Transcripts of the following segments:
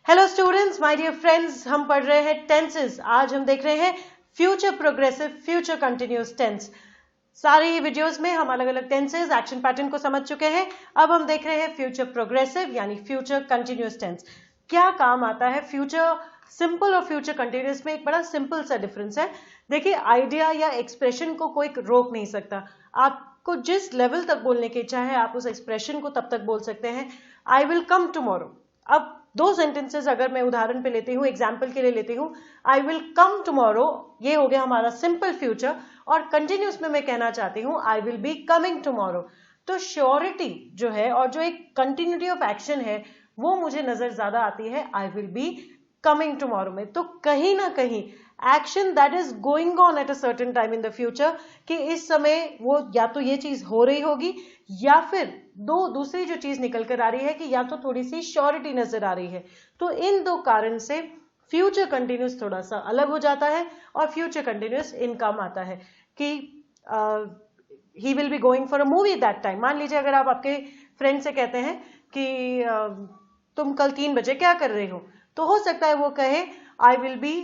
Hello students, my dear friends, हम पढ़ रहे हैं टेंसेस। आज हम देख रहे हैं future progressive, future continuous tense. सारे ही वीडियोस में हम अलग अलग टेंसेस, एक्शन पैटर्न को समझ चुके हैं। अब हम देख रहे हैं फ्यूचर प्रोग्रेसिव यानी फ्यूचर कंटिन्यूअस टेंस। क्या काम आता है? फ्यूचर सिंपल और फ्यूचर कंटिन्यूअस में एक बड़ा सिंपल सा डिफरेंस है। देखिए, आइडिया या एक्सप्रेशन को कोई रोक नहीं सकता। आपको जिस लेवल तक बोलने की इच्छा है, आप उस एक्सप्रेशन को तब तक बोल सकते हैं। I will come tomorrow. अब दो सेंटेंसेस अगर मैं उदाहरण पे लेती हूँ, एग्जाम्पल के लिए लेती हूँ, आई विल कम टुमारो, ये हो गया हमारा सिंपल फ्यूचर। और कंटिन्यूस में मैं कहना चाहती हूँ आई विल बी कमिंग टुमारो। तो श्योरिटी जो है और जो एक कंटिन्यूटी ऑफ एक्शन है वो मुझे नजर ज्यादा आती है आई विल बी कमिंग टुमारो में। तो कहीं ना कहीं action that is going on at a certain time in the future, कि इस समय वो या तो ये चीज हो रही होगी या फिर दूसरी जो चीज निकल कर आ रही है कि या तो थोड़ी सी श्योरिटी नजर आ रही है। तो इन दो कारण से फ्यूचर कंटिन्यूस थोड़ा सा अलग हो जाता है और फ्यूचर कंटिन्यूस इन काम आता है कि he will be going for a movie that time. मान लीजिए अगर आप आपके फ्रेंड से कहते हैं कि तुम कल 3 बजे क्या कर रहे हो, तो हो सकता है वो कहे आई will be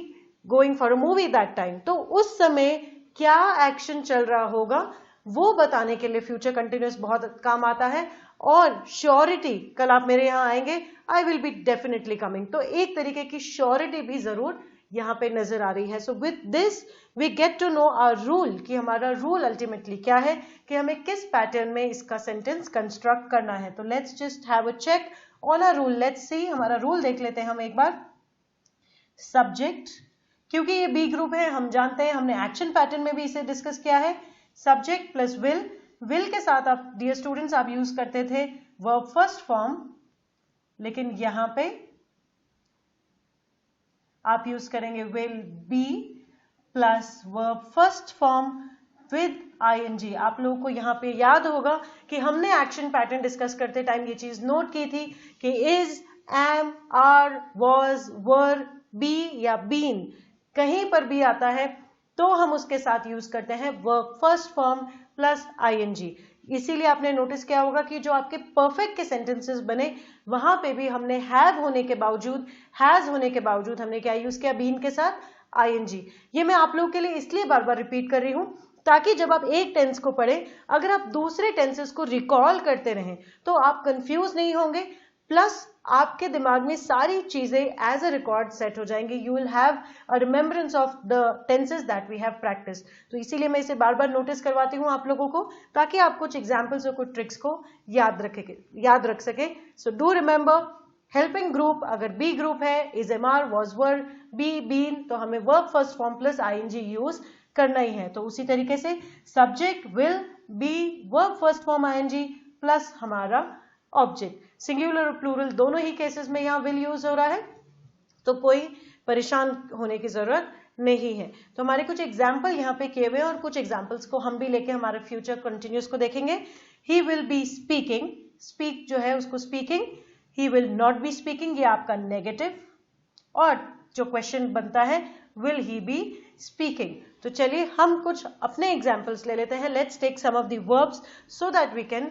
going for a movie that time. तो उस समय क्या एक्शन चल रहा होगा वो बताने के लिए फ्यूचर कंटिन्यूअस बहुत काम आता है। और श्योरिटी, कल आप मेरे यहां आएंगे, आई विल बी डेफिनेटली कमिंग, तो एक तरीके की श्योरिटी भी जरूर यहां पे नजर आ रही है। So with this we get to know our rule, कि हमारा रूल अल्टीमेटली क्या है, कि हमें किस पैटर्न में इसका सेंटेंस कंस्ट्रक्ट करना है। तो let's just have a check on a rule. Let's see, हमारा रूल देख लेते हैं हम एक बार। सब्जेक्ट, क्योंकि ये बी ग्रुप है, हम जानते हैं, हमने एक्शन पैटर्न में भी इसे डिस्कस किया है। Subject plus will. विल के साथ आप डियर स्टूडेंट्स आप यूज करते थे वर्ब फर्स्ट फॉर्म, लेकिन यहां पे आप यूज करेंगे will be plus verb first form with ING. आप लोगों को यहां पे याद होगा कि हमने एक्शन पैटर्न डिस्कस करते टाइम ये चीज नोट की थी कि is, am, are, was, were, be या बीन, कहीं पर भी आता है तो हम उसके साथ यूज करते हैं verb first form plus ING. इसीलिए आपने नोटिस किया होगा कि जो आपके परफेक्ट के सेंटेंसेस बने वहां पे भी हमने हैव होने के बावजूद, हैज होने के बावजूद हमने क्या यूज किया? बीन के साथ आईएनजी। ये मैं आप लोगों के लिए इसलिए बार बार रिपीट कर रही हूं ताकि जब आप एक टेंस को पढ़ें, अगर आप दूसरे टेंसेस को रिकॉल करते रहें तो आप कंफ्यूज नहीं होंगे, प्लस आपके दिमाग में सारी चीजें एज अ रिकॉर्ड सेट हो जाएंगी। You will have a remembrance of the tenses that we have practice. तो इसीलिए मैं इसे बार बार नोटिस करवाती हूँ आप लोगों को, ताकि आप कुछ एग्जाम्पल्स और कुछ ट्रिक्स को याद रख सके। So do remember, helping group अगर बी ग्रुप है, is, am, are, was, were, be, been, तो हमें verb first form plus ING use करना ही है। तो उसी तरीके से subject will be verb first form ING plus हमारा ऑब्जेक्ट। सिंगुलर और प्लूरल दोनों ही केसेस में यहां विल यूज हो रहा है, तो कोई परेशान होने की जरूरत नहीं है। तो हमारे कुछ एग्जाम्पल यहाँ पे किए हुए हैं और कुछ एग्जाम्पल्स को हम भी लेके हमारे फ्यूचर कंटिन्यूस को देखेंगे। He will be speaking, speak जो है उसको speaking. He will not be speaking, ये आपका नेगेटिव। और जो क्वेश्चन बनता है विल ही बी स्पीकिंग। तो चलिए हम कुछ अपने एग्जाम्पल्स ले लेते हैं। Let's take some of the verbs so that we can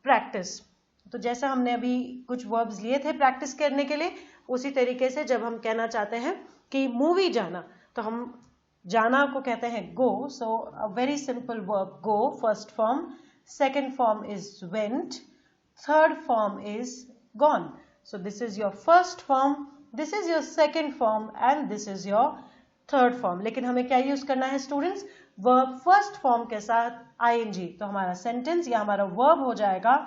practice. तो जैसा हमने अभी कुछ वर्ब्स लिए थे प्रैक्टिस करने के लिए, उसी तरीके से जब हम कहना चाहते हैं कि मूवी जाना, तो हम जाना को कहते हैं go. So a very simple verb go, first form, second form is went, third form is gone. So this is your first form, this is your second form and this is your third form. लेकिन हमें क्या use करना है students? Verb first form के साथ ING. तो हमारा sentence या हमारा वर्ब हो जाएगा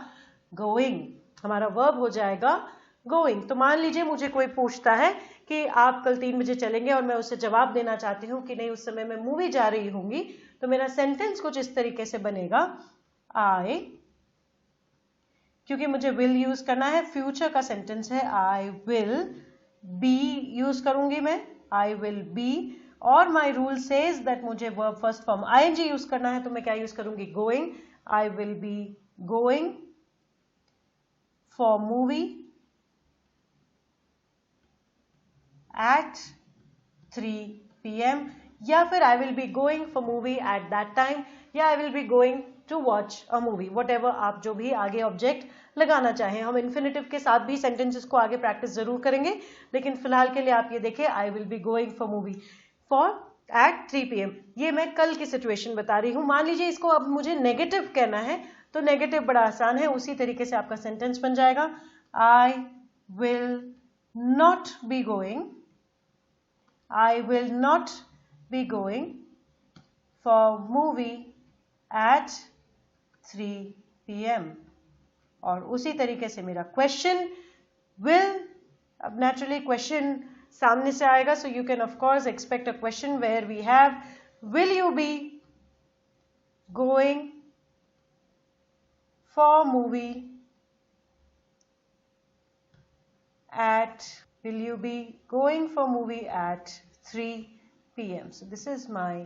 गोइंग, हमारा वर्ब हो जाएगा गोइंग। तो मान लीजिए मुझे कोई पूछता है कि आप कल 3 बजे चलेंगे और मैं उसे जवाब देना चाहती हूँ कि नहीं, उस समय मैं मूवी जा रही होंगी। तो मेरा सेंटेंस कुछ इस तरीके से बनेगा, आई, क्योंकि मुझे विल यूज करना है, फ्यूचर का सेंटेंस है, आई विल बी यूज करूंगी मैं, आई विल बी। और माई रूल सेज दैट मुझे verb first form ING use करना है, तो मैं क्या यूज करूंगी? Going. I will be going for movie at 3 PM, या फिर I will be going for movie at that time, या I will be going to watch a movie, whatever आप जो भी आगे ऑब्जेक्ट लगाना चाहें। हम इन्फिनेटिव के साथ भी सेंटेंसेस को आगे प्रैक्टिस जरूर करेंगे, लेकिन फिलहाल के लिए आप ये देखिए, I will be going for movie for at 3 PM। ये मैं कल की सिचुएशन बता रही हूँ। मान लीजिए इसको अब मुझे नेगेटिव कहना है, तो नेगेटिव बड़ा आसान है, उसी तरीके से आपका सेंटेंस बन जाएगा, I will not be going, I will not be going for movie at 3 PM। और उसी तरीके से मेरा क्वेश्चन will, अब naturally क्वेश्चन सामने से आएगा, so you can of course expect a question where we have will you be going for movie at, will you be going for movie at 3 PM? So this is my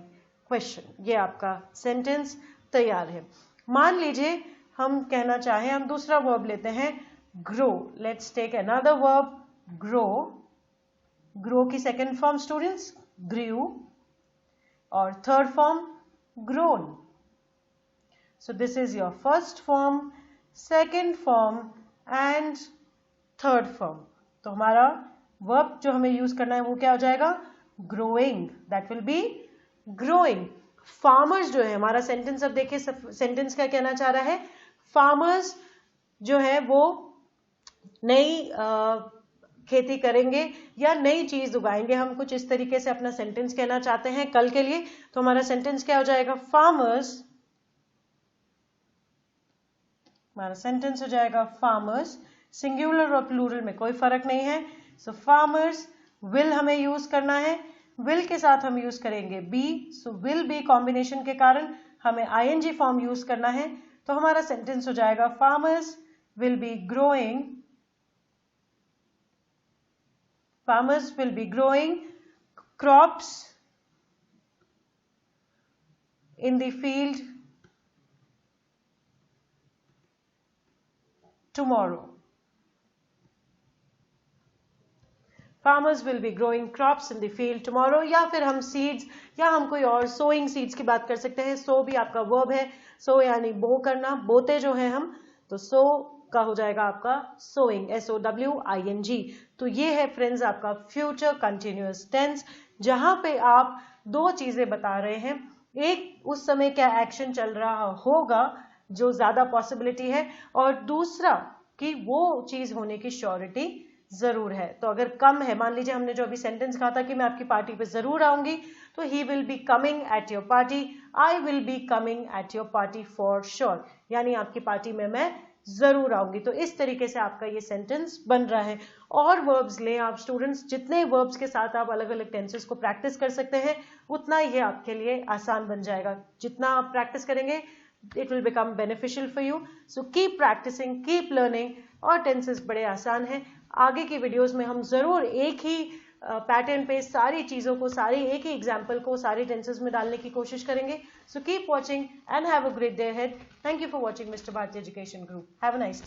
question। ये आपका sentence तैयार है। मान लीजिए हम कहना चाहें, हम दूसरा वर्ब लेते हैं, grow. Let's take another verb, grow. Grow की सेकेंड फॉर्म स्टूडेंट्स ग्रीव, और third form grown. So this is your first form, second form and third form. तो हमारा वर्ब जो हमें यूज करना है वो क्या हो जाएगा, growing, that will be growing. Farmers जो है हमारा सेंटेंस, अब देखिए सेंटेंस क्या कहना चाह रहा है, फार्मर्स जो है वो नई खेती करेंगे या नई चीज उगाएंगे। हम कुछ इस तरीके से अपना सेंटेंस कहना चाहते हैं कल के लिए, तो हमारा सेंटेंस क्या हो जाएगा, फार्मर्स, हमारा सेंटेंस हो जाएगा फार्मर्स। सिंगुलर और प्लूरल में कोई फर्क नहीं है। सो फार्मर्स, विल हमें यूज करना है, विल के साथ हम यूज करेंगे be, so will be combination के कारण हमें आईएनजी फॉर्म यूज करना है। तो हमारा सेंटेंस हो जाएगा farmers will be growing, farmers will be growing crops in the field tomorrow। Farmers will be growing crops in the field tomorrow। या फिर हम सीड्स या हम कोई और सोइंग सीड्स की बात कर सकते हैं। सो भी आपका वर्ब है, सो यानी बो करना, बोते जो है हम, तो सो का हो जाएगा आपका सोइंग, SOWING। तो ये है फ्रेंड्स आपका फ्यूचर कंटिन्यूअस टेंस, जहां पे आप दो चीजें बता रहे हैं, एक उस समय क्या एक्शन चल रहा होगा जो ज्यादा पॉसिबिलिटी है, और दूसरा कि वो चीज होने की श्योरिटी जरूर है। तो अगर कम है, मान लीजिए हमने जो अभी सेंटेंस कहा था कि मैं आपकी पार्टी पे जरूर आऊंगी, तो he will be coming at your party, I will be coming at your party for sure, यानी आपकी पार्टी में मैं जरूर आऊंगी। तो इस तरीके से आपका ये सेंटेंस बन रहा है। और वर्ब्स लें आप स्टूडेंट्स, जितने वर्ब्स के साथ आप अलग अलग टेंसेस को प्रैक्टिस कर सकते हैं, उतना ये आपके लिए आसान बन जाएगा। जितना आप प्रैक्टिस करेंगे, it will become beneficial for you। So keep practicing, keep learning। और टेंसेस बड़े आसान हैं। आगे की वीडियोस में हम जरूर एक ही पैटर्न पे सारी चीजों को, सारी एक ही एग्जाम्पल को सारे टेंसेस में डालने की कोशिश करेंगे। So keep watching and have a great day ahead। Thank you for watching Mr. Bharti Education Group। Have a nice day।